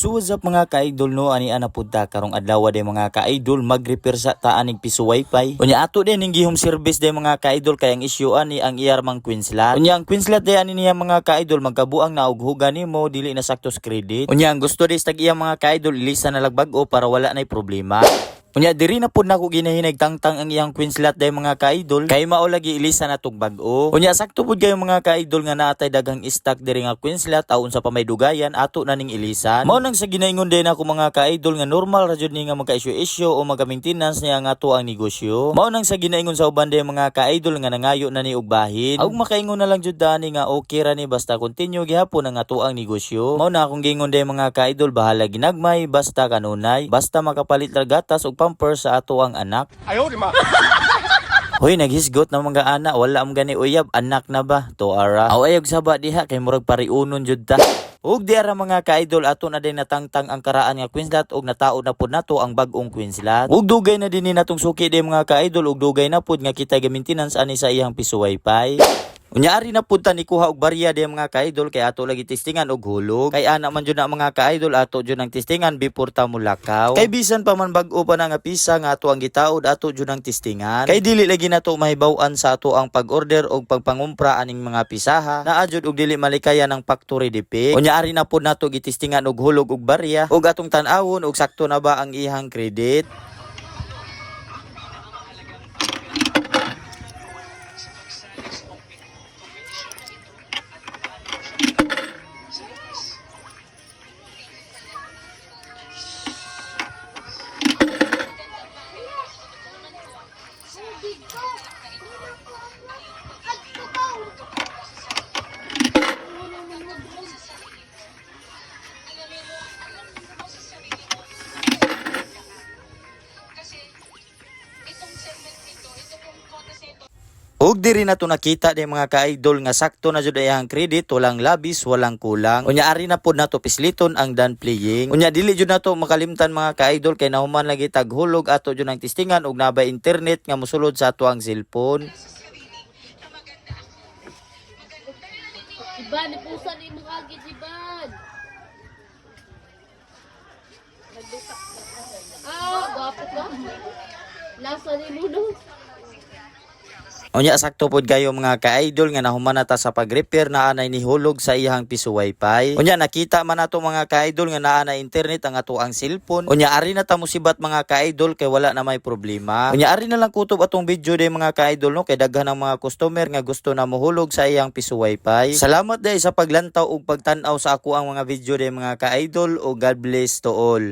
So what's up mga ka-idol no, ani ana punta karong adlaw day mga ka-idol mag-repair sa taaning piso wifi. Unya ato din ning home service day mga ka-idol kay ang issue ani ang iyarmang Queensland. Unya ang Queensland day ani niya mga ka-idol magkabuang na og hugan nimo dili na sakto sa credit. Unya ang gusto dis tag iya mga ka-idol ilisa na lang bag-o para wala nay problema. Unya diri na pud nako ginahinay tangtang ang iyang Queensland day mga ka-idol kay mao lagi ilisa na tog bag-o. Unya sakto pud kayo mga ka-idol nga naatay daghang stock diri nga Queensland aun sa pamaydugayan ato na ning ilisan. Mao nang sa ginaingon din ako mga ka-idol nga normal ra jud ni nga magka-issue o magka-maintenance niya nga ato ang negosyo. Mao nang sa ginaingon sa uban day mga ka-idol nga nangayo na ni og bahin. Ug makaingon na lang jud dani nga okay ra ni basta continue gihapon ang ato ang negosyo. Mao na akong gingon day mga ka-idol bahala ginagmay basta kanunay basta makapalit ra gatas og pampers sa ato ang anak. Ayaw di ma. Hoy naghisgot na mga anak wala am gani uyab anak na ba to ara. Aw ayog saba diha kay murag pariunon jud ta. Ug di ara mga ka-idol ato na din natangtang ang karaan nga Queensland ug natao na pud nato ang bag-ong Queensland. Ug dugay na din ni natong suki di mga ka-idol ug dugay na pud nga kita ga-maintenance ani sa iyang piso wifi. Unyari na punta ni kuha og barya di mga ka-idol kay ato lagi testingan og hulog. Kay ana man jud na mga ka-idol ato jud ang testingan before ta mulakaw. Kay bisan pa man bag-o pa na nga pisa nga ato ang gitaod ato jud ang testingan. Kay dili lagi nato mahibaw-an sa ato ang pag-order og pagpangumpra aning mga pisaha. Naa jud og dili malikayan ang factory defect. Unyari na pud nato gitestingan og hulog og barya og atong tan-awon og sakto na ba ang ihang credit. Ug diri na to nakita di mga ka-idol nga sakto na jud ang credit walang labis walang kulang. Unya ari na pud nato pisliton ang done playing. Unya dili jud nato makalimtan mga ka-idol kay nahuman lagi tag hulog ato jud ang testingan ug nabay internet nga mosulod sa ato ang cellphone. Iban, ipusan ni mong agit, Iban. Gapit ka. Lasa ni Lulo. Unya sakto pod kayo mga ka-idol nga nahuman nata sa pag-repair na anay ni hulog sa iyang piso wifi. Unya nakita man nato mga ka-idol nga naa na internet ang ato ang cellphone. Unya ari na ta musibat mga ka-idol kay wala na may problema. Unya ari na lang kutob atong video day mga ka-idol no kay daghan ang mga customer nga gusto na mohulog sa iyang piso wifi. Salamat day sa paglantaw ug pagtan-aw sa ako ang mga video day mga ka-idol o God bless to all.